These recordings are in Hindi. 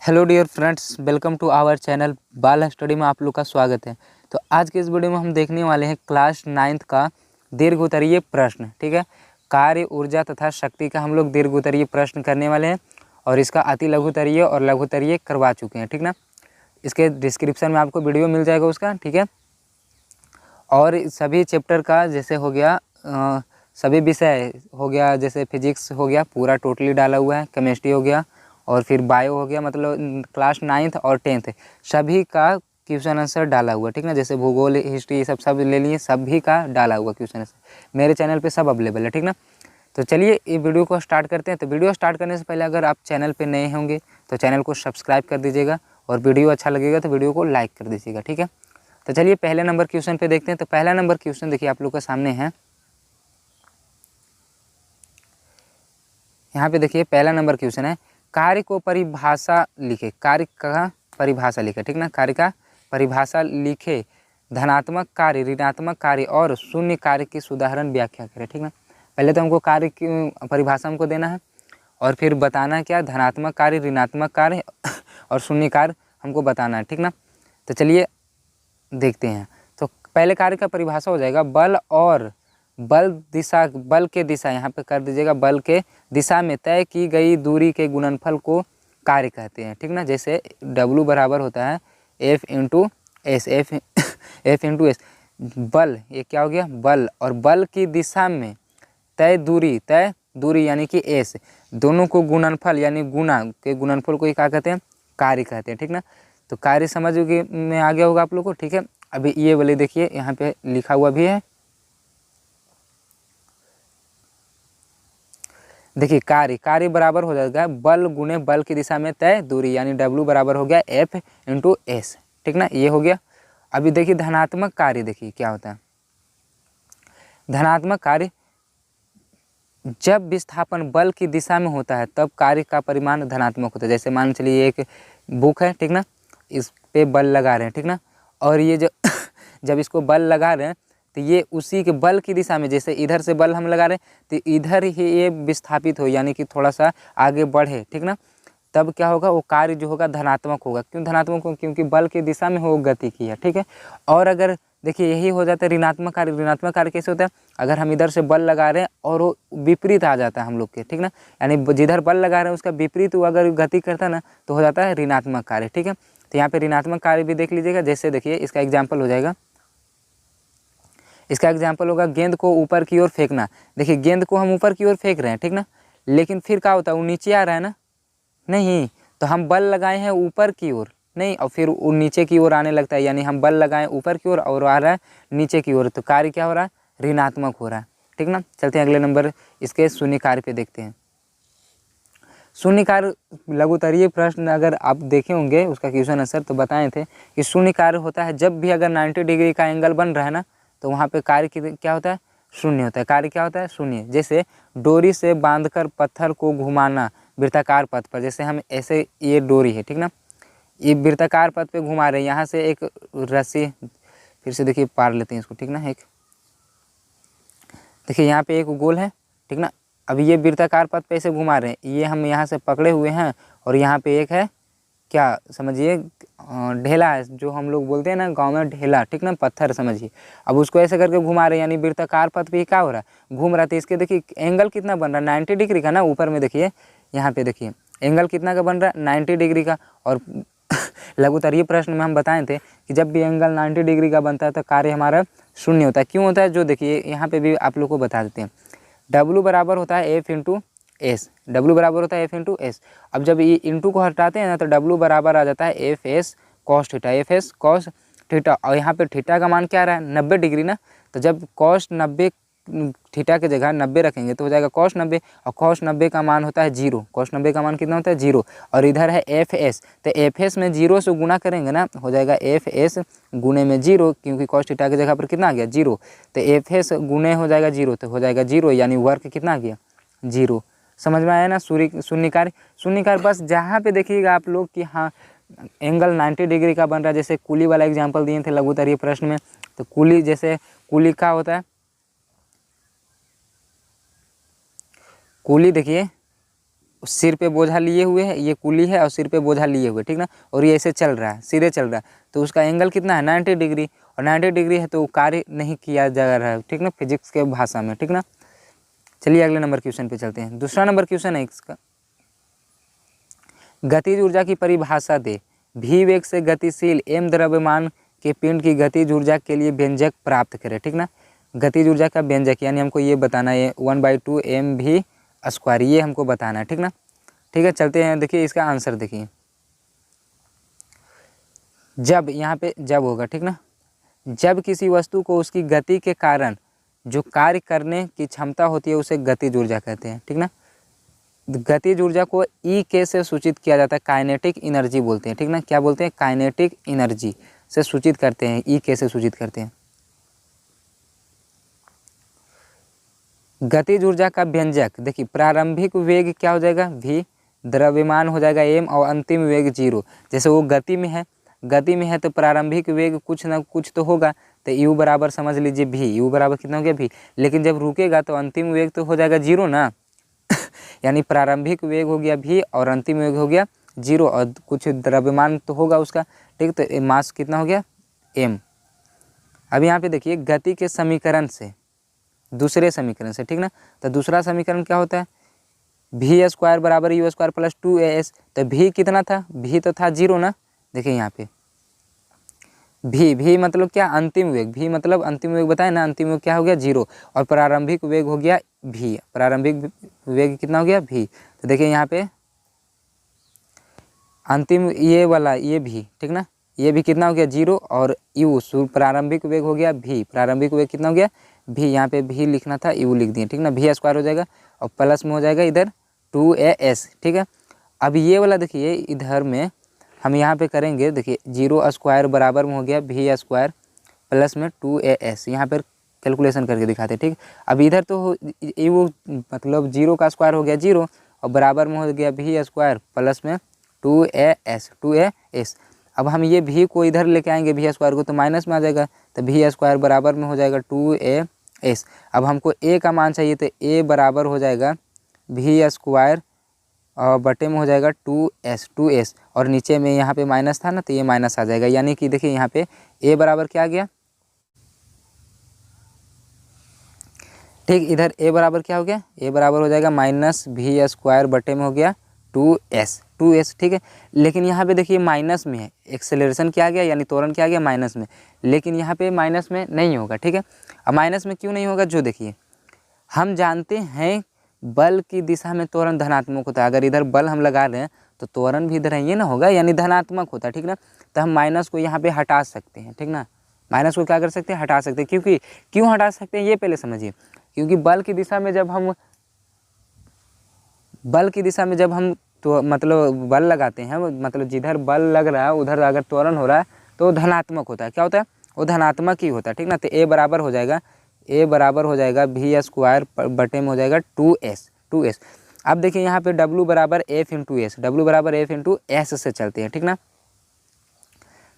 Hello dear friends, welcome to our channel बाल स्टडी में आप लोग का स्वागत है। तो आज के इस वीडियो में हम देखने वाले हैं क्लास 9th का दीर्घ उत्तरीय प्रश्न। ठीक है, कार्य, ऊर्जा तथा शक्ति का हम लोग दीर्घ उत्तरीय प्रश्न करने वाले हैं और इसका अति लघु उत्तरीय और लघु उत्तरीय करवा चुके हैं। ठीक ना, इसके डिस्क्रिप्शन में आपको वीडियो मिल जाएगा उसका। ठीक है, और सभी चैप्टर का जैसे हो गया सभी विषय हो गया, जैसे फिजिक्स हो गया पूरा टोटली डाला हुआ है, केमिस्ट्री हो गया और फिर बायो हो गया, मतलब क्लास 9th और 10th सभी का क्वेश्चन आंसर डाला हुआ। ठीक ना, जैसे भूगोल, हिस्ट्री, ये सब ले लिए, सभी का डाला हुआ क्वेश्चन आंसर मेरे चैनल पे सब अवेलेबल है। ठीक ना, तो चलिए ये वीडियो को स्टार्ट करते हैं। तो वीडियो स्टार्ट करने से पहले अगर आप चैनल पे नए होंगे तो चैनल को सब्सक्राइब कर दीजिएगा और वीडियो अच्छा लगेगा तो वीडियो को लाइक कर दीजिएगा। ठीक है, तो चलिए पहले नंबर क्वेश्चन पे देखते हैं। तो पहला नंबर क्वेश्चन देखिए आप लोग के सामने है, यहाँ पे देखिए पहला नंबर क्वेश्चन है, कार्य को परिभाषा लिखे। कार्य का परिभाषा लिखे। ठीक ना, कार्य का परिभाषा लिखे, धनात्मक कार्य, ऋणात्मक कार्य और शून्य कार्य की उदाहरण व्याख्या करें। ठीक ना, पहले तो हमको कार्य की परिभाषा हमको देना है और फिर बताना क्या, धनात्मक कार्य, ऋणात्मक कार्य और शून्य कार्य हमको बताना है। ठीक ना, तो चलिए देखते हैं। तो पहले कार्य का परिभाषा हो जाएगा, बल और बल दिशा, बल के दिशा यहाँ पे कर दीजिएगा, बल के दिशा में तय की गई दूरी के गुणनफल को कार्य कहते हैं। ठीक ना, जैसे W बराबर होता है F into S, F into S, बल ये क्या हो गया, बल, और बल की दिशा में तय दूरी यानी कि एस, दोनों को गुणनफल यानी गुना के गुणनफल को क्या कहते हैं, कार्य कहते हैं। ठीक ना, तो कार्य समझ में आ गया होगा आप लोग को। ठीक है, अभी ये वाले देखिए यहाँ पे लिखा हुआ भी है, देखिए कार्य बराबर हो जाएगा बल गुने बल की दिशा में तय दूरी, यानी W बराबर हो गया F इंटू एस। ठीक ना, ये हो गया। अभी देखिए धनात्मक कार्य, देखिए क्या होता है। धनात्मक कार्य जब विस्थापन बल की दिशा में होता है तब कार्य का परिमाण धनात्मक होता है। जैसे मान चलिए एक बुक है, ठीक ना, इस पे बल लगा रहे हैं। ठीक ना, और ये जो जब इसको बल लगा रहे हैं तो ये उसी के बल की दिशा में, जैसे इधर से बल हम लगा रहे हैं तो इधर ही ये विस्थापित हो, यानी कि थोड़ा सा आगे बढ़े। ठीक ना, तब क्या होगा, वो कार्य जो होगा धनात्मक होगा। क्यों धनात्मक होगा, क्योंकि बल की दिशा में वो गति की है। ठीक है, और अगर देखिए यही हो जाता है ऋणात्मक कार्य। ऋणात्मक कार्य कैसे होता है, अगर हम इधर से बल लगा रहे हैं और वो विपरीत आ जाता है हम लोग के। ठीक ना, यानी जिधर बल लगा रहे हैं उसका विपरीत वो अगर गति करता है ना तो हो जाता है ऋणात्मक कार्य। ठीक है, तो यहाँ पे ऋणात्मक कार्य भी देख लीजिएगा। जैसे देखिए इसका एग्जाम्पल हो जाएगा, इसका एग्जाम्पल होगा गेंद को ऊपर की ओर फेंकना। देखिए गेंद को हम ऊपर की ओर फेंक रहे हैं, ठीक ना, लेकिन फिर क्या होता है, वो नीचे आ रहा है ना, नहीं, तो हम बल लगाए हैं ऊपर की ओर, नहीं, और फिर वो नीचे की ओर आने लगता है, यानी हम बल लगाए ऊपर की ओर और आ रहा है नीचे की ओर, तो कार्य क्या हो रहा है, ऋणात्मक हो रहा है। ठीक ना, चलते हैं अगले नंबर इसके शून्य कार्य पे देखते हैं। शून्य कार्य लघु उत्तरीय प्रश्न अगर आप देखे होंगे उसका क्वेश्चन आंसर, तो बताए थे कि शून्य कार्य होता है जब भी अगर 90 डिग्री का एंगल बन रहा है ना तो वहाँ पे कार्य क्या होता है, शून्य होता है। कार्य क्या होता है, शून्य। जैसे डोरी से बांधकर पत्थर को घुमाना वृत्ताकार पथ पर, जैसे हम ऐसे, ये डोरी है, ठीक ना, ये वृत्ताकार पथ पे घुमा रहे हैं, यहाँ से एक रस्सी, फिर से देखिए पार लेते हैं इसको। ठीक ना, एक देखिए यहाँ पे एक गोल है, ठीक ना, अब ये वृत्ताकार पथ पे ऐसे घुमा रहे हैं, ये हम यहाँ से पकड़े हुए हैं और यहाँ पे एक है क्या, समझिए ढेला है, जो हम लोग बोलते हैं ना गांव में ढेला, ठीक ना, पत्थर समझिए। अब उसको ऐसे करके घुमा रहे हैं, यानी वृत्ताकार पथ पे क्या हो रहा है, घूम रहा है। तो इसके देखिए एंगल कितना बन रहा है, 90 डिग्री का ना, ऊपर में देखिए यहाँ पे देखिए एंगल कितना का बन रहा है, 90 डिग्री का। और लघु उत्तरीय प्रश्न में हम बताए थे कि जब भी एंगल 90 डिग्री का बनता है तो कार्य हमारा शून्य होता है। क्यों होता है, जो देखिए यहाँ पे भी आप लोग को बता देते हैं। W बराबर होता है F इंटू एस, W बराबर होता है F इंटू एस। अब जब ये इंटू को हटाते हैं ना तो W बराबर आ जाता है F S cos theta, F S cos theta, और यहाँ पे थीटा का मान क्या आ रहा है, 90 डिग्री ना, तो जब कॉस 90 थीटा की जगह 90 रखेंगे तो हो जाएगा कॉस 90, और कॉस 90 का मान होता है 0, कॉस 90 का मान कितना होता है 0, और इधर है एफ एस, तो एफ एस में 0 से गुना करेंगे ना, हो जाएगा एफ एस गुने में 0, क्योंकि कॉस थीटा की जगह पर कितना आ गया 0, तो एफ एस गुने हो जाएगा 0, तो हो जाएगा 0, यानी वर्ग कितना आ गया 0। समझ में आया ना, शून्य कार्य बस जहाँ पे देखिएगा आप लोग कि हाँ एंगल 90 डिग्री का बन रहा है। जैसे कुली वाला एग्जाम्पल दिए थे लघु उत्तरीय प्रश्न में, तो कुली, जैसे कुली का होता है, कुली देखिए सिर पे बोझा लिए हुए है, ये कुली है और सिर पे बोझा लिए हुए, ठीक ना, और ये ऐसे चल रहा है, सिरे चल रहा है, तो उसका एंगल कितना है 90 डिग्री, और 90 डिग्री है तो वो कार्य नहीं किया जा रहा है, ठीक ना, फिजिक्स के भाषा में, ठीक ना। चलिए अगले नंबर क्वेश्चन पे चलते हैं। दूसरा नंबर क्वेश्चन है इसका, गतिज ऊर्जा की परिभाषा दे। भी वेग से गतिशील m द्रव्यमान के पिंड की गतिज ऊर्जा के लिए व्यंजक प्राप्त करें, ठीक ना। गतिज ऊर्जा का व्यंजक यानी हमको ये बताना है 1/2 mv स्क्वायर, ये हमको बताना है, ठीक ना। ठीक है, चलते हैं, देखिए इसका आंसर देखिए, जब यहाँ पे जब होगा, ठीक ना, जब किसी वस्तु को उसकी गति के कारण जो कार्य करने की क्षमता होती है उसे गतिज ऊर्जा कहते हैं, ठीक ना। गतिज ऊर्जा को ई के से सूचित किया जाता है, काइनेटिक एनर्जी बोलते हैं, ठीक ना, क्या बोलते हैं, काइनेटिक एनर्जी से सूचित करते हैं, ई के से सूचित करते हैं। गतिज ऊर्जा का व्यंजक देखिए, प्रारंभिक वेग क्या हो जाएगा v, द्रव्यमान हो जाएगा m, और अंतिम वेग 0। जैसे वो गति में है तो प्रारंभिक वेग कुछ ना कुछ तो होगा, तो u बराबर समझ लीजिए v, u बराबर कितना हो गया v, लेकिन जब रुकेगा तो अंतिम वेग तो हो जाएगा 0 ना यानी प्रारंभिक वेग हो गया v और अंतिम वेग हो गया 0, और कुछ द्रव्यमान तो होगा उसका, ठीक, तो मास कितना हो गया m। अब यहाँ पे देखिए गति के समीकरण से, दूसरे समीकरण से, ठीक ना, तो दूसरा समीकरण क्या होता है, v स्क्वायर बराबर u स्क्वायर प्लस 2as, तो v कितना था, v तो था 0 ना, देखिए यहाँ पे v मतलब क्या, अंतिम वेग, v मतलब अंतिम वेग बताए ना, अंतिम वेग क्या हो गया 0, और प्रारंभिक वेग हो गया v, प्रारंभिक वेग कितना हो गया v, तो देखिए यहाँ पे अंतिम ये वाला ये v, ठीक ना, ये भी कितना हो गया 0, और u प्रारंभिक वेग हो गया v, प्रारंभिक वेग कितना हो गया v, यहाँ पे v लिखना था u लिख दिए, ठीक ना, v स्क्वायर हो जाएगा और प्लस में हो जाएगा इधर 2as, ठीक है। अब ये वाला देखिए इधर में हम यहाँ पे करेंगे, देखिए 0 स्क्वायर बराबर में हो गया v स्क्वायर प्लस में 2as, यहाँ पर कैलकुलेशन करके दिखाते, ठीक। अब इधर तो वो मतलब 0 का स्क्वायर हो गया 0, और बराबर में हो गया v स्क्वायर प्लस में 2as। अब हम ये v को इधर लेके आएंगे v स्क्वायर को, तो माइनस में आ जाएगा, तो v स्क्वायर बराबर में हो जाएगा 2as। अब हमको a का मान चाहिए, तो a बराबर हो जाएगा v स्क्वायर और बटे में हो जाएगा 2s, और नीचे में यहाँ पे माइनस था ना, तो ये माइनस आ जाएगा, यानी कि देखिए यहाँ पे a बराबर क्या आ गया, ठीक, इधर a बराबर क्या हो गया, a बराबर हो जाएगा माइनस v स्क्वायर बटे में हो गया 2s, ठीक है। लेकिन यहाँ पे देखिए माइनस में है, एक्सेलरेशन क्या आ गया, यानी त्वरण क्या आ गया माइनस में, लेकिन यहाँ पे माइनस में नहीं होगा, ठीक है। अब माइनस में क्यों नहीं होगा, जो देखिए हम जानते हैं बल की दिशा में त्वरण धनात्मक होता है, अगर इधर बल हम लगा रहे हैं तो त्वरण भी इधर ये ना होगा, यानी धनात्मक होता है, ठीक ना, तो हम माइनस को यहाँ पे हटा सकते हैं, ठीक ना, माइनस को क्या कर सकते हैं, हटा सकते हैं, क्योंकि क्यों हटा सकते हैं ये पहले समझिए, क्योंकि बल की दिशा में जब हम तो मतलब बल लगाते हैं, मतलब जिधर बल लग रहा है उधर अगर त्वरण हो रहा है तो धनात्मक होता है, क्या होता है, वो धनात्मक ही होता है, ठीक ना। तो a बराबर हो जाएगा v स्क्वायर बटे में हो जाएगा 2s। अब देखिए यहाँ पे w बराबर f इंटू s से चलते हैं, ठीक ना,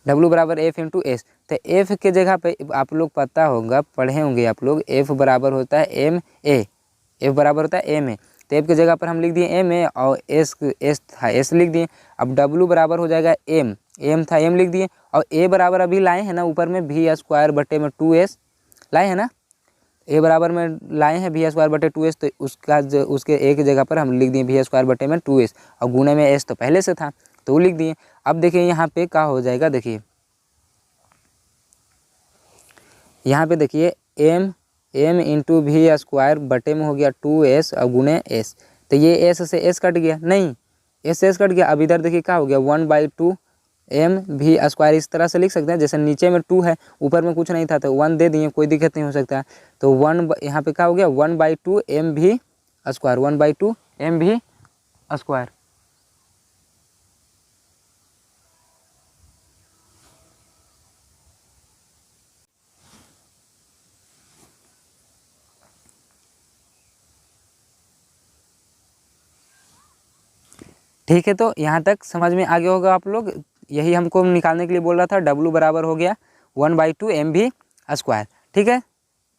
w बराबर f इंटू एस, तो f के जगह पे आप लोग पता होगा, पढ़े होंगे आप लोग, f बराबर होता है ma, f बराबर होता है ma, तो f की जगह पर हम लिख दिए ma, और s था s लिख दिए। अब w बराबर हो जाएगा m था m लिख दिए, और a बराबर अभी लाए हैं ना ऊपर में v स्क्वायर बटे में 2s लाए हैं ना, a बराबर में लाए हैं v स्क्वायर बटे 2s, तो उसके एक जगह पर हम लिख दिए v स्क्वायर बटे में 2s, और गुणे में s तो पहले से था तो वो लिख दिए। अब देखिए यहाँ पे क्या हो जाएगा, देखिए यहाँ पे देखिए m इंटू वी स्क्वायर बटे में हो गया 2s और गुणे s, तो ये s से s कट गया, नहीं s से s कट गया। अब इधर देखिए क्या हो गया 1/2 mv स्क्वायर, इस तरह से लिख सकते हैं, जैसे नीचे में 2 है ऊपर में कुछ नहीं था तो 1 दे दिए, कोई दिक्कत नहीं हो सकता, तो 1 यहाँ पे क्या हो गया 1/2 mv स्क्वायर, 1/2 mv स्क्वायर। ठीक है, तो यहाँ तक समझ में आ गया होगा आप लोग, यही हमको निकालने के लिए बोल रहा था, W बराबर हो गया 1/2 mv स्क्वायर, ठीक है,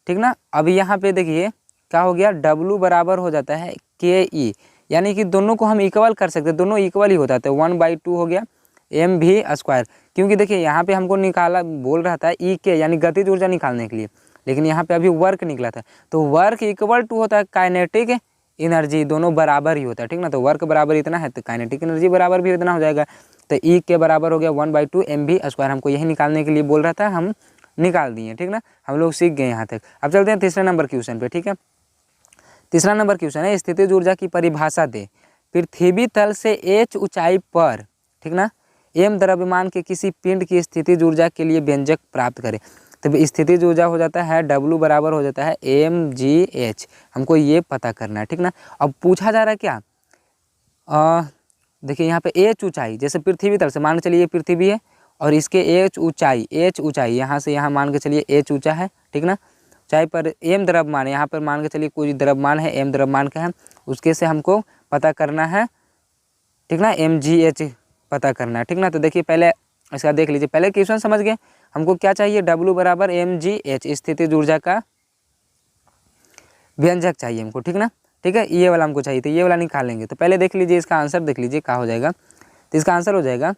ठीक ना। अब यहाँ पे देखिए क्या हो गया, W बराबर हो जाता है KE, यानी कि दोनों को हम इक्वल कर सकते हैं, दोनों इक्वल ही होता है। तो 1/2 हो गया mv², क्योंकि देखिए यहाँ पे हमको निकाला बोल रहा था ई के यानी गतिज ऊर्जा निकालने के लिए, लेकिन यहाँ पे अभी वर्क निकला था। तो वर्क इक्वल टू होता है काइनेटिक एनर्जी, दोनों बराबर ही होता है, ठीक ना। तो वर्क बराबर इतना है तो काइनेटिक एनर्जी बराबर भी इतना हो जाएगा। तो ई के बराबर हो गया 1/2 mv²। हमको यही निकालने के लिए बोल रहा था, हम निकाल दिए, ठीक ना। हम लोग सीख गए यहाँ तक। अब चलते हैं तीसरे नंबर क्वेश्चन पे, ठीक है। तीसरा नंबर क्वेश्चन है, स्थितिज ऊर्जा की परिभाषा दे। पृथ्वी तल से h ऊंचाई पर, ठीक ना, m द्रव्यमान के किसी पिंड की स्थितिज ऊर्जा के लिए व्यंजक प्राप्त करें। तो स्थितिज ऊर्जा हो जाता है W बराबर हो जाता है mgh। हमको ये पता करना है, ठीक ना। अब पूछा जा रहा है क्या, देखिए यहाँ पे h ऊंचाई, जैसे पृथ्वी तल से मान के चलिए पृथ्वी है और इसके h ऊंचाई यहाँ से यहाँ मान के चलिए h ऊंचा है, ठीक ना। ऊंचाई पर m द्रव्यमान, यहाँ पर मान के चलिए कोई द्रव्यमान है, m द्रव्यमान का है, उसके से हमको पता करना है, ठीक ना, mgh पता करना है, ठीक ना। तो देखिए पहले इसका देख लीजिए, पहले क्वेश्चन समझ गए। हमको क्या चाहिए, W बराबर mgh स्थितिज ऊर्जा का व्यंजक चाहिए हमको, ठीक ना। ठीक है, ये वाला हमको चाहिए, तो ये वाला निकाल लेंगे। तो पहले देख लीजिए इसका आंसर, देख लीजिए क्या हो जाएगा। तो इसका आंसर हो जाएगा,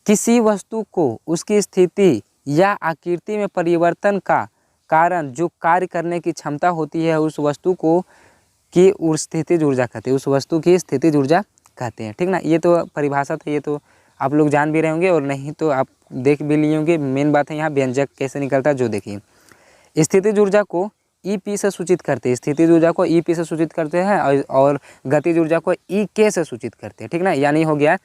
किसी वस्तु को उसकी स्थिति या आकृति में परिवर्तन का कारण जो कार्य करने की क्षमता होती है, उस वस्तु को की स्थितिज ऊर्जा कहते हैं, उस वस्तु की स्थितिज ऊर्जा कहते हैं, ठीक ना। ये तो परिभाषा था, ये तो आप लोग जान भी रहे होंगे और नहीं तो आप देख भी लिए होंगे। मेन बात है यहाँ व्यंजक कैसे निकलता है जो देखिए। स्थितिज ऊर्जा को EP से सूचित करते हैं, स्थितिज ऊर्जा को EP से सूचित करते हैं और गतिज ऊर्जा को EK से सूचित करते हैं, ठीक ना। यानी हो गया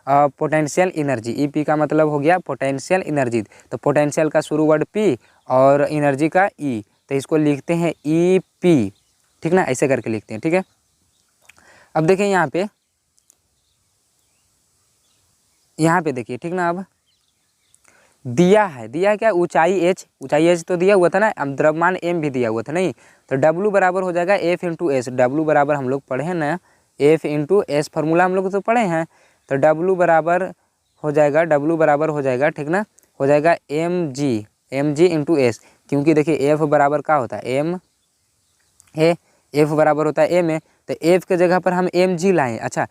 पोटेंशियल एनर्जी। EP का मतलब हो गया पोटेंशियल एनर्जी। तो पोटेंशियल का शुरू वर्ड P और एनर्जी का E, तो इसको लिखते हैं EP, ठीक ना, ऐसे करके लिखते हैं, ठीक है। अब देखिए यहाँ पे देखिए, ठीक ना। अब दिया है क्या, ऊंचाई h तो दिया हुआ था ना, अब द्रव्यमान m भी दिया हुआ था नहीं। तो W बराबर हो जाएगा F × S। W बराबर हम लोग पढ़े हैं ना, F × S फार्मूला हम लोग तो पढ़े हैं। तो W बराबर हो जाएगा, ठीक ना, हो जाएगा mg × S। क्योंकि देखिए F बराबर क्या होता है, m है, F बराबर होता है m है। तो F के जगह पर हम mg लाएँ। अच्छा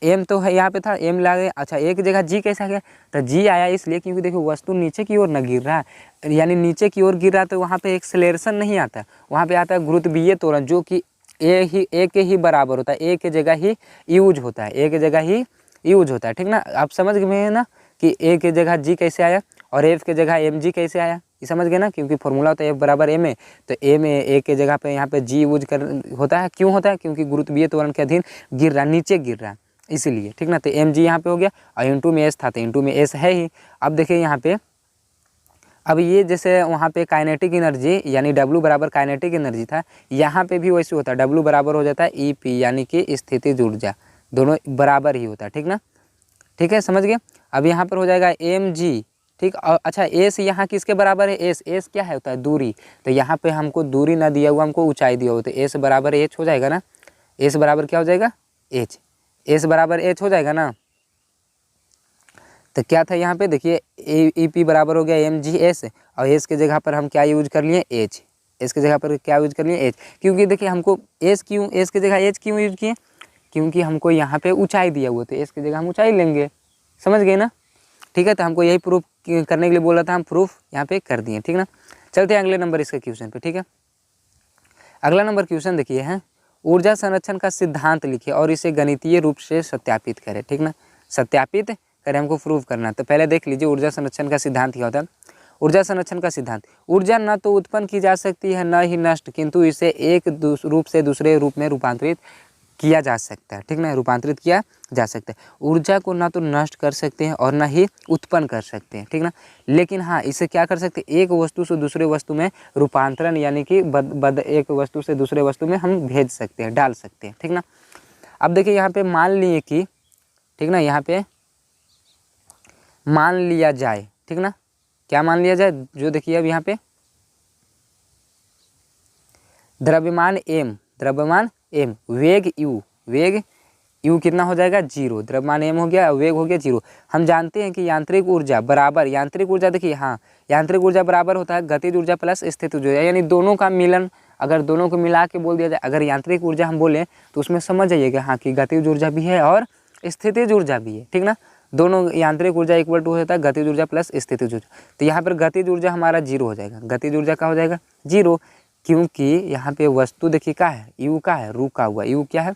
m तो है यहाँ पे था, m ला गए। अच्छा एक जगह g कैसा गया, तो g आया इसलिए क्योंकि देखो वस्तु नीचे की ओर न गिर रहा है, यानी नीचे की ओर गिर रहा है तो वहाँ पे एक्सेलरेशन नहीं आता, वहाँ पे आता है गुरुत्वीय त्वरण, जो कि a के ही बराबर होता है, a के जगह ही यूज होता है, a के जगह ही यूज होता है, ठीक ना। आप समझ गए ना कि a के जगह g कैसे आया और f के जगह mg कैसे आया, ये समझ गए ना। क्योंकि फॉर्मूला होता है F बराबर m है, तो m a के जगह पे यहाँ पे g यूज कर होता है। क्यों होता है, क्योंकि गुरुत्वीय त्वरण के अधीन गिर रहा है, नीचे गिर रहा है इसीलिए, ठीक ना। तो mg यहाँ पे हो गया और इंटू में s था, तो इंटू में s है ही। अब देखिए यहाँ पे, अब ये जैसे वहाँ पे काइनेटिक एनर्जी यानी W बराबर काइनेटिक एनर्जी था, यहाँ पे भी वैसे होता है, W बराबर हो जाता है EP यानी कि स्थितिज ऊर्जा, दोनों बराबर ही होता है, ठीक ना। ठीक है, समझ गए। अब यहाँ पर हो जाएगा mg, ठीक। और अच्छा s यहाँ किसके बराबर है, s क्या है, होता है दूरी। तो यहाँ पे हमको दूरी ना दिया हुआ, हमको ऊंचाई दिया हुआ, तो s बराबर h हो जाएगा ना। s बराबर क्या हो जाएगा, s बराबर h हो जाएगा ना। तो क्या था यहाँ पे देखिए, EP बराबर हो गया mgs और s के जगह पर हम क्या यूज कर लिए, h। s के जगह पर क्या यूज कर लिए, h। क्योंकि देखिए हमको s के जगह h क्यों यूज किए, क्योंकि हमको यहाँ पे ऊंचाई दिया हुआ, तो s की जगह हम ऊंचाई लेंगे, समझ गए ना। ठीक है, तो हमको यही प्रूफ करने के लिए बोला था, हम प्रूफ यहाँ पे कर दिए, ठीक ना। चलते हैं अगले नंबर इसके क्वेश्चन पे, ठीक है। अगला नंबर क्वेश्चन देखिए है, ऊर्जा संरक्षण का सिद्धांत लिखिए और इसे गणितीय रूप से सत्यापित करें, ठीक ना। सत्यापित करें, हमको प्रूफ करना। तो पहले देख लीजिए ऊर्जा संरक्षण का सिद्धांत क्या होता है। ऊर्जा संरक्षण का सिद्धांत, ऊर्जा न तो उत्पन्न की जा सकती है न ही नष्ट, किंतु इसे एक रूप से दूसरे रूप में रूपांतरित किया जा सकता है, ठीक ना, रूपांतरित किया जा सकता है। ऊर्जा को ना तो नष्ट कर सकते हैं और ना ही उत्पन्न कर सकते हैं, ठीक ना। लेकिन हाँ, इसे क्या कर सकते हैं, एक वस्तु से दूसरे वस्तु में रूपांतरण यानी कि एक वस्तु से दूसरे वस्तु में हम भेज सकते हैं, डाल सकते हैं, ठीक ना। अब देखिए यहाँ पे मान लिए कि, ठीक ना, यहाँ पे मान लिया जाए, ठीक ना, क्या मान लिया जाए, जो देखिए अब यहाँ पे द्रव्यमान m, वेग u कितना हो जाएगा 0, द्रव्यमान m हो गया, वेग हो गया 0। हम जानते हैं कि यांत्रिक ऊर्जा बराबर, यांत्रिक ऊर्जा देखिए हाँ, यांत्रिक ऊर्जा बराबर होता है गतिज ऊर्जा प्लस स्थितिज ऊर्जा, यानी दोनों का मिलन अगर दोनों को मिला के बोल दिया जाए, अगर यांत्रिक ऊर्जा हम बोलें तो उसमें समझ जाइएगा हाँ कि गतिज ऊर्जा भी है और स्थितिज ऊर्जा भी है, ठीक ना। दोनों यांत्रिक ऊर्जा इक्वल टू होता है गतिज ऊर्जा प्लस स्थितिज ऊर्जा। तो यहाँ पर गतिज ऊर्जा हमारा जीरो हो जाएगा, गतिज ऊर्जा का हो जाएगा जीरो, क्योंकि यहाँ पे वस्तु देखिए क्या है, यू का है, रुका हुआ, यू क्या है,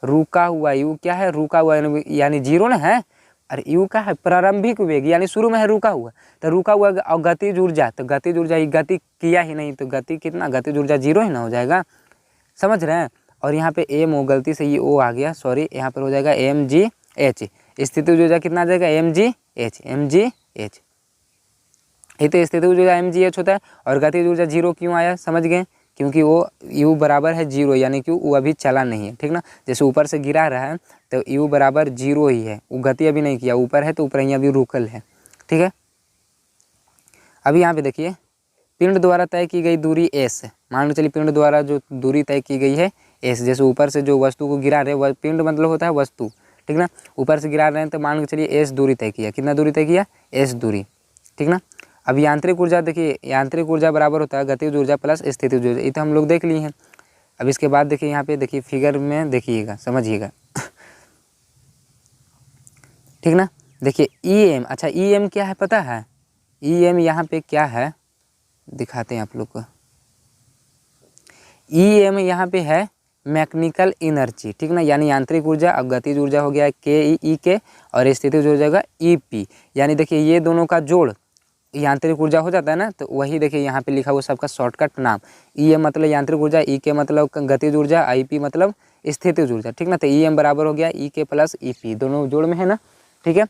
रुका हुआ, यू क्या है, रुका हुआ यानी जीरो ना है। अरे यू का है प्रारंभिक वेग यानी शुरू में है रुका हुआ, तो रुका हुआ और गतिज ऊर्जा, तो गतिज ऊर्जा गति किया ही नहीं तो गति कितना, गतिज ऊर्जा जीरो ही ना हो जाएगा, समझ रहे हैं। और यहाँ पे एम ओ गलती से ये ओ आ गया, सॉरी, यहाँ पर हो जाएगा एम जी एच, स्थितिज ऊर्जा कितना आ जाएगा m g h, m g h, ये तो स्थितिज ऊर्जा एम जी एच होता है। और गतिज ऊर्जा जीरो क्यों आया, समझ गए, क्योंकि वो यू बराबर है जीरो, यानी कि वो अभी चला नहीं है, ठीक ना। जैसे ऊपर से गिरा रहा है तो यू बराबर जीरो ही है, वो गति अभी नहीं किया, ऊपर है तो ऊपर यहाँ अभी रुकल है, ठीक है। अभी यहाँ पे देखिए पिंड द्वारा तय की गई दूरी एस, मान लो चलिए पिंड द्वारा जो दूरी तय की गई है एस, जैसे ऊपर से जो वस्तु को गिरा रहे, पिंड मतलब होता है वस्तु, ठीक ना, ऊपर से गिरा रहे हैं तो मान लो चलिए एस दूरी तय किया, कितना दूरी तय किया, एस दूरी, ठीक ना। अब यांत्रिक ऊर्जा देखिए, यांत्रिक ऊर्जा बराबर होता है गतिज ऊर्जा प्लस स्थितिज ऊर्जा, ये तो हम लोग देख लिए हैं। अब इसके बाद देखिए यहाँ पे देखिए फिगर में देखिएगा, समझिएगा, ठीक ना। देखिए ई एम, अच्छा ई एम क्या है पता है, ई एम यहाँ पे क्या है दिखाते हैं आप लोग को। ई एम यहाँ पे है मैकेनिकल एनर्जी, ठीक ना, यानी यांत्रिक ऊर्जा। अब गतिज ऊर्जा हो गया के ई के और स्थितिज ऊर्जा होगा ई पी, यानी देखिए ये दोनों का जोड़ यांत्रिक ऊर्जा हो जाता है ना, तो वही देखिए यहाँ पे लिखा हुआ सबका शॉर्टकट नाम, ई एम मतलब यांत्रिक ऊर्जा, ई के मतलब गतिज ऊर्जा, आई पी मतलब स्थितिज ऊर्जा, ठीक ना। तो ई एम बराबर हो गया ई के प्लस ई पी, दोनों जोड़ में है ना, ठीक है।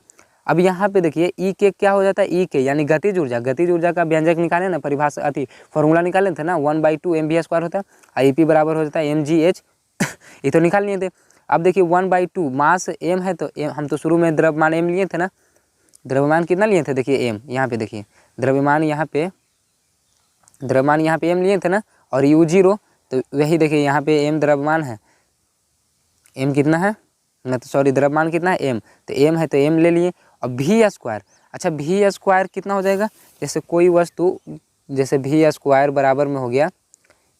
अब यहाँ पे देखिए ई के क्या हो जाता है, ई के यानी गतिज ऊर्जा, गतिज ऊर्जा का व्यंजक निकाले ना, परिभाषा अति फॉर्मूला निकाले थे ना, 1/2 mv² होता है, आई पी बराबर हो जाता है एम जी एच, ये तो निकाल लिए थे। अब देखिए 1/2 मास एम है, तो हम तो शुरू में द्रव्यमान एम लिए थे ना, द्रव्यमान कितना लिए थे देखिए एम, यहाँ पे देखिए द्रव्यमान यहाँ पे एम लिए थे ना, और यू जीरो, तो वही देखिए यहाँ पे एम द्रव्यमान है, एम कितना है ना, तो सॉरी द्रव्यमान कितना है एम, तो एम है तो एम ले लिए। और वी स्क्वायर, अच्छा वी स्क्वायर कितना हो जाएगा, जैसे कोई वस्तु, जैसे वी स्क्वायर बराबर में हो गया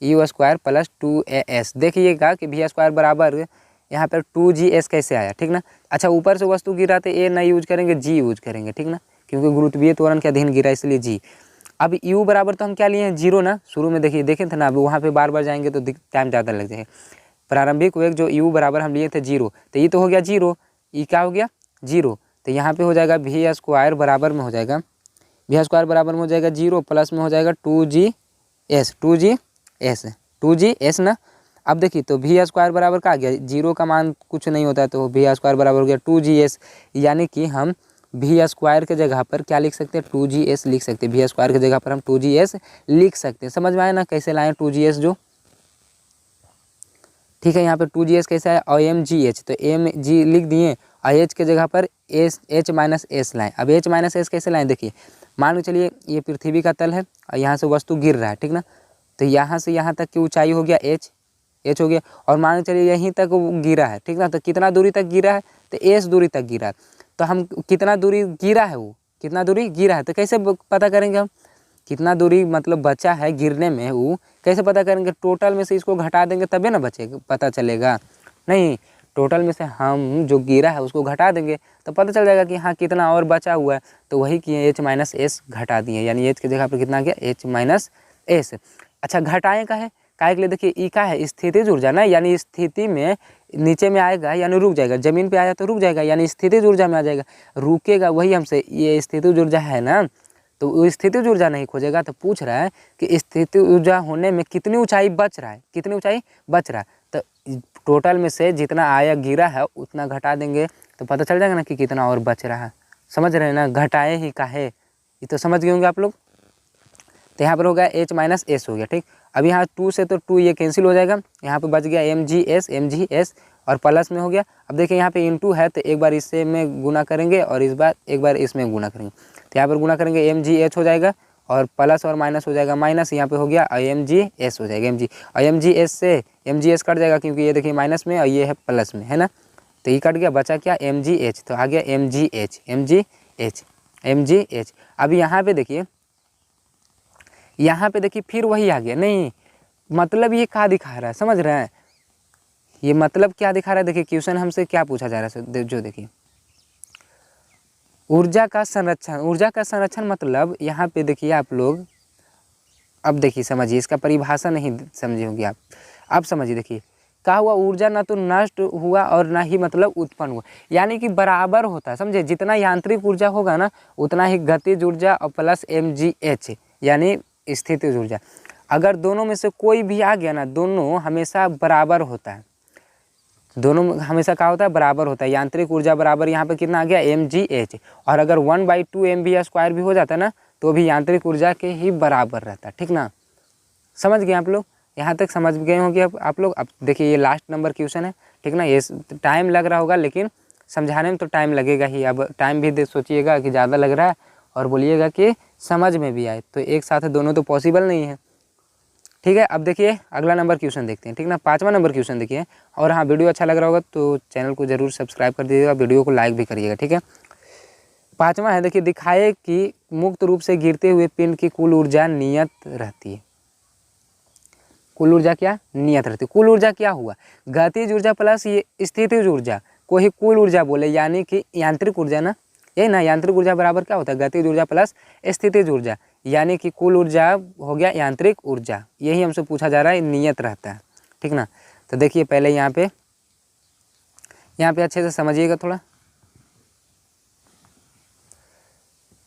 यू स्क्वायर प्लस 2as, देखिएगा कि वी स्क्वायर बराबर यहाँ पर 2gs कैसे आया, ठीक ना। अच्छा ऊपर से वस्तु गिरा तो ए नहीं यूज करेंगे, जी यूज करेंगे, ठीक ना, क्योंकि गुरुत्वीय त्वरण के अधीन गिरा इसलिए जी। अब u बराबर तो हम क्या लिए हैं जीरो ना, शुरू में देखिए देखे थे ना, अब वहाँ पे बार बार जाएंगे तो टाइम ज़्यादा लग जाएगा। प्रारंभिक वेग जो u बराबर हम लिए थे जीरो, तो ये तो हो गया जीरो, ई क्या हो गया जीरो, तो यहाँ पे हो जाएगा वी स्क्वायर बराबर में हो जाएगा, वी स्क्वायर बराबर में हो जाएगा जीरो, प्लस में हो जाएगा 2gs ना। अब देखिए तो वी स्क्वायर बराबर का आ गया, जीरो का मान कुछ नहीं होता है, तो वी स्क्वायर बराबर हो गया 2gs, यानी कि हम वी स्क्वायर के जगह पर क्या लिख सकते हैं, 2gs लिख सकते हैं, वी स्क्वायर की जगह पर हम 2gs लिख सकते हैं। समझ में आया ना कैसे लाएँ 2gs जो, ठीक है। यहाँ पे 2gs कैसा है, और एम जी एच, तो एम जी लिख दिए, और एच के जगह पर एच माइनस एस लाएँ। अब एच माइनस एस कैसे लाएँ, देखिए मान लो चलिए ये पृथ्वी का तल है और यहाँ से वस्तु गिर रहा है, ठीक ना, तो यहाँ से यहाँ तक की ऊंचाई हो गया एच हो गया, और मान लो चलिए यहीं तक वो गिरा है, ठीक ना, तो कितना दूरी तक गिरा है, तो एस दूरी तक गिरा है। तो हम कितना दूरी गिरा है, वो कितना दूरी गिरा है, तो कैसे पता करेंगे हम कितना दूरी मतलब बचा है गिरने में, वो कैसे पता करेंगे, टोटल में से इसको घटा देंगे तभी ना बचेगा, पता चलेगा, नहीं टोटल में से हम जो गिरा है उसको घटा देंगे तो पता चल जाएगा कि हाँ कितना और बचा हुआ है, तो वही किए एच माइनस एस घटा दिए, यानी एच की जगह पर कितना गया एच माइनस एस। अच्छा घटाएं का है काय के लिए, देखिए ई का है स्थितिज ऊर्जा ना, यानी स्थिति में नीचे में आएगा यानी रुक जाएगा, जमीन पे आया तो रुक जाएगा यानी स्थितिज ऊर्जा में आ जाएगा, रुकेगा वही हमसे, ये स्थितिज ऊर्जा है ना, तो वो स्थितिज ऊर्जा नहीं खोजेगा, तो पूछ रहा है कि स्थितिज ऊर्जा होने में कितनी ऊंचाई बच रहा है, कितनी ऊंचाई बच रहा है, तो टोटल में से जितना आया गिरा है उतना घटा देंगे तो पता चल जाएगा ना कि कितना और बच रहा है। समझ रहे हैं ना, घटाए ही का है, ये तो समझ गए होंगे आप लोग। तो यहाँ पर हो गया एच माइनस एस हो गया, ठीक। अब यहाँ 2 से तो 2 ये कैंसिल हो जाएगा, यहाँ पे बच गया एम जी एस और प्लस में हो गया। अब देखिए यहाँ पे इनटू है तो एक बार इससे में गुना करेंगे और इस बार एक बार इसमें गुना करेंगे, तो यहाँ पर गुना करेंगे एम जी एच हो जाएगा और प्लस और माइनस हो जाएगा माइनस, यहाँ पे हो गया एम जी एस हो जाएगा, एम जी एस से एम जी एस कट जाएगा क्योंकि ये देखिए माइनस में और ये है प्लस में, है ना, तो ये कट गया, बचा क्या एम जी एच, तो आ गया एम जी एच। अब यहाँ पे देखिए फिर वही आ गया, नहीं मतलब ये क्या दिखा रहा है, समझ रहे हैं, ये मतलब क्या दिखा रहा है। देखिए क्वेश्चन हमसे क्या पूछा जा रहा है, जो देखिए ऊर्जा का संरक्षण, ऊर्जा का संरक्षण मतलब यहाँ पे देखिए आप लोग, अब देखिए समझिए, इसका परिभाषा नहीं समझे होंगे आप, अब समझिए। देखिए क्या हुआ, ऊर्जा ना तो नष्ट हुआ और ना ही मतलब उत्पन्न हुआ, यानी कि बराबर होता है, समझे। जितना यांत्रिक ऊर्जा होगा ना उतना ही गतिज ऊर्जा और प्लस mgh यानी स्थितिज ऊर्जा। अगर दोनों में से कोई भी आ गया ना, दोनों हमेशा बराबर होता है, दोनों हमेशा क्या होता है, बराबर होता है। यांत्रिक ऊर्जा बराबर यहाँ पे कितना आ गया mgh, और अगर 1/2 mv² भी हो जाता है ना तो भी यांत्रिक ऊर्जा के ही बराबर रहता है, ठीक ना। समझ गए आप लोग, यहाँ तक समझ गए होंगे अब आप लोग। अब देखिए ये लास्ट नंबर क्वेश्चन है, ठीक ना। ये टाइम लग रहा होगा लेकिन समझाने में तो टाइम लगेगा ही। अब टाइम भी सोचिएगा कि ज़्यादा लग रहा है और बोलिएगा कि समझ में भी आए, तो एक साथ दोनों तो पॉसिबल नहीं है, ठीक है। अब देखिए अगला नंबर क्वेश्चन देखते हैं, ठीक ना। 5वां नंबर क्वेश्चन देखिए। और हाँ, वीडियो अच्छा लग रहा होगा तो चैनल को जरूर सब्सक्राइब कर दीजिएगा, वीडियो को लाइक भी करिएगा, ठीक है। 5वां है, देखिए दिखाए कि मुक्त रूप से गिरते हुए पिंड की कुल ऊर्जा नियत रहती है। कुल ऊर्जा क्या नियत रहती है। कुल ऊर्जा क्या हुआ, गतिज ऊर्जा प्लस ये स्थितिज ऊर्जा को ही कुल ऊर्जा बोले, यानी कि यांत्रिक ऊर्जा ना, यही ना, यांत्रिक ऊर्जा बराबर क्या होता है, गतिज ऊर्जा प्लस स्थितिज ऊर्जा, यानी कि कुल ऊर्जा हो गया यांत्रिक ऊर्जा। यही हमसे पूछा जा रहा है, नियत रहता है, ठीक ना। तो देखिए पहले यहाँ पे अच्छे से समझिएगा थोड़ा,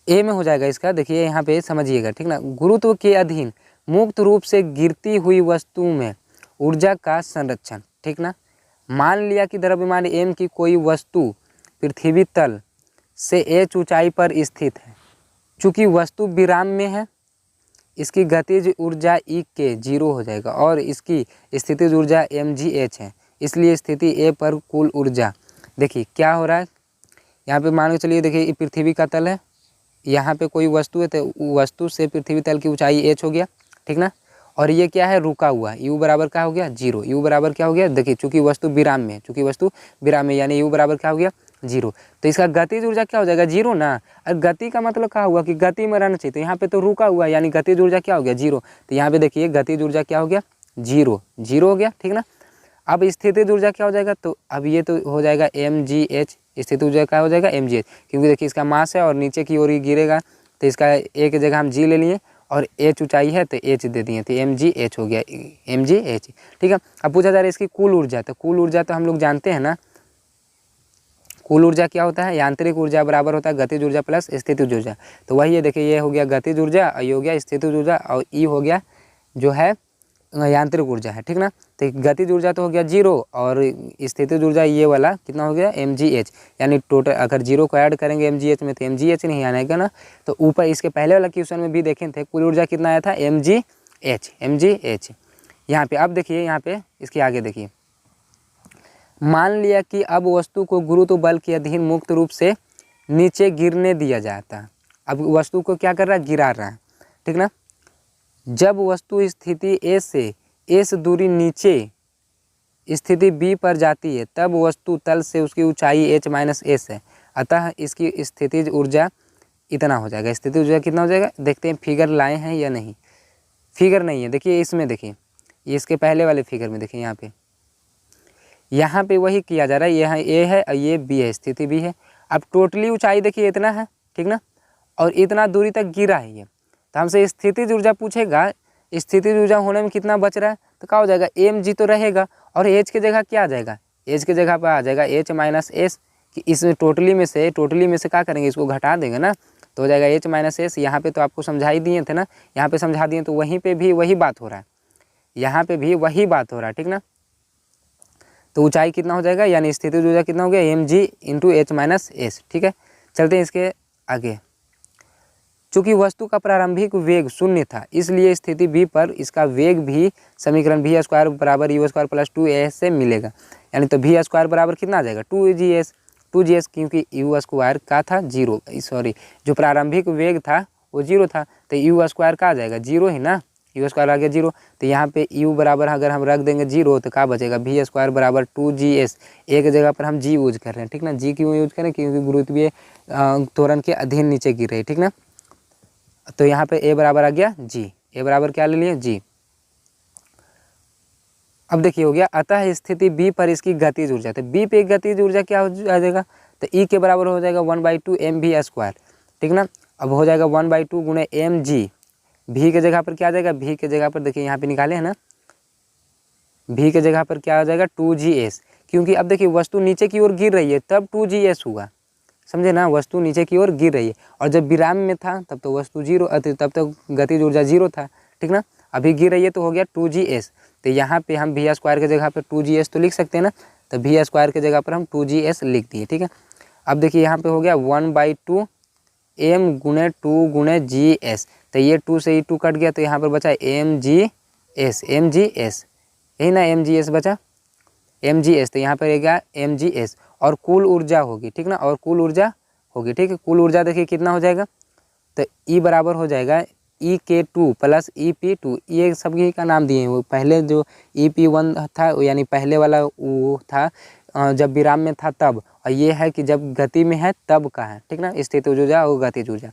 ए में हो जाएगा इसका। देखिए यहाँ पे समझिएगा, ठीक ना। गुरुत्व के अधीन मुक्त रूप से गिरती हुई वस्तु में ऊर्जा का संरक्षण, ठीक ना। मान लिया कि द्रव्यमान m की कोई वस्तु पृथ्वी तल से h ऊंचाई पर स्थित है। चूंकि वस्तु विराम में है, इसकी गतिज ऊर्जा E के 0 हो जाएगा और इसकी स्थितिज ऊर्जा mgh है, इसलिए स्थिति A पर कुल ऊर्जा। देखिए क्या हो रहा है, यहाँ पे मान के चलिए, देखिए पृथ्वी का तल है, यहाँ पे कोई वस्तु है, तो वस्तु से पृथ्वी तल की ऊंचाई h हो गया, ठीक ना। और ये क्या है, रुका हुआ, u बराबर क्या हो गया 0, u बराबर क्या हो गया, देखिए चूंकि वस्तु विराम में, चूंकि वस्तु विराम में यानी u बराबर क्या हो गया 0, तो इसका गतिज ऊर्जा क्या हो जाएगा 0 ना। और गति का मतलब क्या हुआ कि गति में रहना चाहिए, तो यहाँ पे तो रुका हुआ यानी गतिज ऊर्जा क्या हो गया 0, तो यहाँ पे देखिए गतिज ऊर्जा क्या हो गया 0 हो गया, ठीक ना। अब स्थितिज ऊर्जा क्या हो जाएगा, तो अब ये तो हो जाएगा mgh, स्थितिज ऊर्जा क्या हो जाएगा mgh, क्योंकि देखिए इसका मास है और नीचे की ओर ही गिरेगा, तो इसका एक जगह हम g ले लिए और h ऊंचाई है तो h दे दिए, तो mgh हो गया mgh, ठीक है। अब पूछा जा रहा है इसकी कुल ऊर्जा, तो कुल ऊर्जा तो हम लोग जानते हैं ना, कुल ऊर्जा क्या होता है, यांत्रिक ऊर्जा बराबर होता है गतिज ऊर्जा प्लस स्थितिज ऊर्जा। तो वही है, देखिए ये हो गया गतिज ऊर्जा और ये हो गया स्थितिज ऊर्जा और ई हो गया जो है यांत्रिक ऊर्जा है, ठीक ना। तो गतिज ऊर्जा तो हो गया 0 और स्थितिज ऊर्जा ये वाला कितना हो गया mgh, यानी टोटल अगर 0 को ऐड करेंगे mgh में तो mgh नहीं आएगा ना। तो ऊपर इसके पहले वाला क्वेश्चन में भी देखे थे, कुल ऊर्जा कितना आया था mgh। यहाँ पे अब देखिए, यहाँ पे इसके आगे देखिए, मान लिया कि अब वस्तु को गुरुत्व बल के अधीन मुक्त रूप से नीचे गिरने दिया जाता है। अब वस्तु को क्या कर रहा है, गिरा रहा है, ठीक ना। जब वस्तु स्थिति A से S दूरी नीचे स्थिति B पर जाती है तब वस्तु तल से उसकी ऊंचाई h-s है, अतः इसकी स्थितिज ऊर्जा इतना हो जाएगा। स्थितिज ऊर्जा कितना हो जाएगा, देखते हैं फिगर लाए हैं या नहीं, फिगर नहीं है। देखिए इसमें, देखिए इसके पहले वाले फिगर में देखिए, यहाँ पे वही किया जा रहा है, यहाँ A है और ये B है, स्थिति B है। अब टोटली ऊंचाई देखिए इतना है, ठीक ना, और इतना दूरी तक गिरा है ये, तो हमसे स्थितिज ऊर्जा पूछेगा, स्थितिज ऊर्जा होने में कितना बच रहा है, तो क्या हो जाएगा mg तो रहेगा और h की जगह क्या आ जाएगा, h की जगह पर आ जाएगा h-s, कि इसमें टोटली में से क्या करेंगे, इसको घटा देंगे ना, तो हो जाएगा h-s। यहाँ पे तो आपको समझा ही दिए थे ना, यहाँ पे समझा दिए, तो वहीं पे भी वही बात हो रहा है, यहाँ पे भी वही बात हो रहा है, ठीक ना। तो ऊंचाई कितना हो जाएगा, यानी स्थितिज ऊर्जा कितना हो गया mg × h-s, ठीक है। चलते हैं इसके आगे। चूंकि वस्तु का प्रारंभिक वेग 0 था, इसलिए स्थिति B पर इसका वेग भी समीकरण v² बराबर u² + 2as से मिलेगा, यानी तो v² बराबर कितना आ जाएगा 2gs, क्योंकि u² का था 0, सॉरी जो प्रारंभिक वेग था वो 0 था, तो u² का आ जाएगा 0 ही ना, u² आ गया 0, तो यहाँ पे u बराबर अगर हम रख देंगे 0 तो क्या बचेगा v² बराबर 2gs, एक जगह पर हम g यूज कर रहे हैं, ठीक ना। g क्यों यूज करें, क्योंकि गुरुत्वीय त्वरण के अधीन नीचे गिर रहे, ठीक ना। तो यहाँ पे a बराबर आ गया g, a बराबर क्या ले लिए g। अब देखिए हो गया, अतः स्थिति बी पर इसकी गतिज ऊर्जा, तो बी पे गतिज ऊर्जा क्या हो जाएगा, तो ई के बराबर हो जाएगा 1/2 mv², ठीक ना। अब हो जाएगा 1/2 गुणे mg, भी के जगह पर क्या आ जाएगा, भी के जगह पर देखिए यहाँ पे निकाले हैं ना, भी के जगह पर क्या आ जाएगा 2gs, क्योंकि अब देखिए वस्तु नीचे की ओर गिर रही है तब 2gs हुआ, समझे ना, वस्तु नीचे की ओर गिर रही है, और जब विराम में था तब तो वस्तु जीरो, तब तो गतिज ऊर्जा जीरो था, ठीक ना। अभी गिर रही है तो हो गया 2gs, तो यहाँ पे हम v² के जगह पर 2gs तो लिख सकते हैं ना, तो v² के जगह पर हम 2gs लिख दिए, ठीक है। अब देखिए यहाँ पे हो गया 1/2 m गुणे 2 गुणे gs, तो ये 2 से ही 2 कट गया, तो यहाँ पर बचा mgs, यही ना mgs बचा, mgs, तो यहाँ पर रहेगा mgs, और कुल ऊर्जा होगी, ठीक ना, और कुल ऊर्जा होगी, ठीक है। कुल ऊर्जा देखिए कितना हो जाएगा, तो E बराबर हो जाएगा EK2 प्लस EP2, ये सभी का नाम दिए हैं, वो पहले जो EP1 था यानी पहले वाला वो था जब विराम में था तब, और ये है कि जब गति में है तब का है, ठीक ना, स्थित ऊर्जा और गतिज ऊर्जा।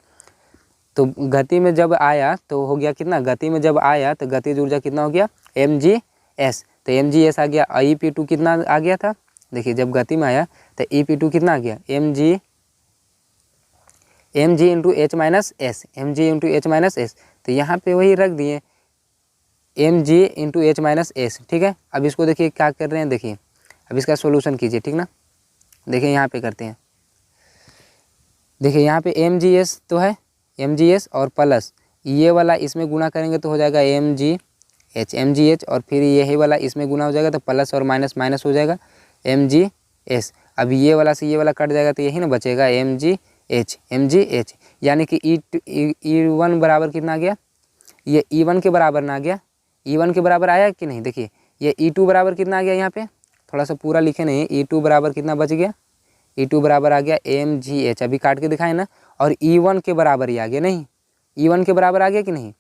तो गति में जब आया तो हो गया कितना, गति में जब आया तो गतिज ऊर्जा कितना हो गया mgs, तो mgs आ गया, EP2 कितना आ गया था, देखिए जब गति में आया तो EP2 कितना आ गया mg into h minus S, तो यहाँ पे वही रख दिए mg into h minus S, ठीक है। अब इसको देखिए क्या कर रहे हैं, देखिए अब इसका सॉल्यूशन कीजिए, ठीक ना, देखिए यहाँ पे करते हैं, देखिए यहाँ पे mgs तो है, mgs और प्लस ये वाला इसमें गुना करेंगे तो हो जाएगा mgh, और फिर यही वाला इसमें गुना हो जाएगा तो प्लस और माइनस माइनस हो जाएगा mgs। अब ये वाला से ये वाला कट जाएगा तो यही ना बचेगा mgh, यानी कि E1 बराबर कितना आ गया, ये E1 के बराबर ना आ गया, E1 के बराबर आया कि नहीं, देखिए ये E2 बराबर कितना आ गया, यहाँ पे थोड़ा सा पूरा लिखे नहीं, E2 बराबर कितना बच गया, E2 बराबर आ गया mgh, अभी काट के दिखाए ना, और E1 के बराबर ही आ गया, नहीं E1 के बराबर आ गया कि नहीं,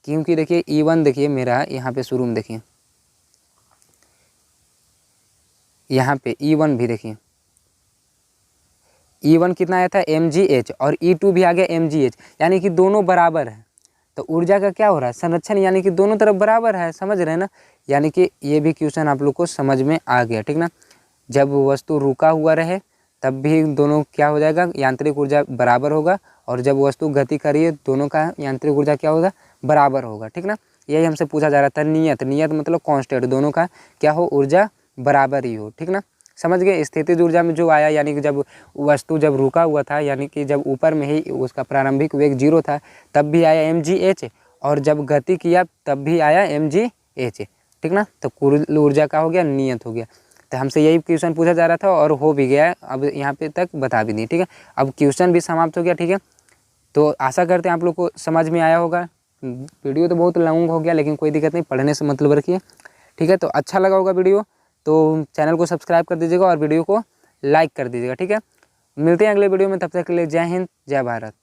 क्योंकि देखिए E1 देखिए मेरा यहाँ पे शुरू में देखिए, यहाँ पे E1 भी देखिए, E1 कितना आया था mgh, और E2 भी आ गया mgh, यानी कि दोनों बराबर है, तो ऊर्जा का क्या हो रहा है, संरक्षण, यानी कि दोनों तरफ बराबर है, समझ रहे हैं ना, यानी कि ये भी क्वेश्चन आप लोग को समझ में आ गया, ठीक ना। जब वस्तु रुका हुआ रहे तब भी दोनों क्या हो जाएगा, यांत्रिक ऊर्जा बराबर होगा, और जब वस्तु गति करिए दोनों का यांत्रिक ऊर्जा क्या होगा, बराबर होगा, ठीक ना। यही हमसे पूछा जा रहा था, नियत मतलब कांस्टेंट, दोनों का क्या हो, ऊर्जा बराबर ही हो, ठीक ना, समझ गए। स्थितिज ऊर्जा में जो आया, यानी कि जब वस्तु जब रुका हुआ था, यानी कि जब ऊपर में ही उसका प्रारंभिक वेग 0 था तब भी आया mgh, और जब गति किया तब भी आया mgh, ठीक ना, तो कुल ऊर्जा का हो गया, नियत हो गया। तो हमसे यही क्वेश्चन पूछा जा रहा था और हो भी गया, अब यहाँ पे तक बता भी दी, ठीक है। अब क्वेश्चन भी समाप्त हो गया, ठीक है। तो आशा करते हैं आप लोग को समझ में आया होगा। वीडियो तो बहुत लॉन्ग हो गया, लेकिन कोई दिक्कत नहीं, पढ़ने से मतलब रखिए, ठीक है। तो अच्छा लगा होगा वीडियो तो चैनल को सब्सक्राइब कर दीजिएगा और वीडियो को लाइक कर दीजिएगा, ठीक है। मिलते हैं अगले वीडियो में, तब तक के लिए जय हिंद, जय भारत।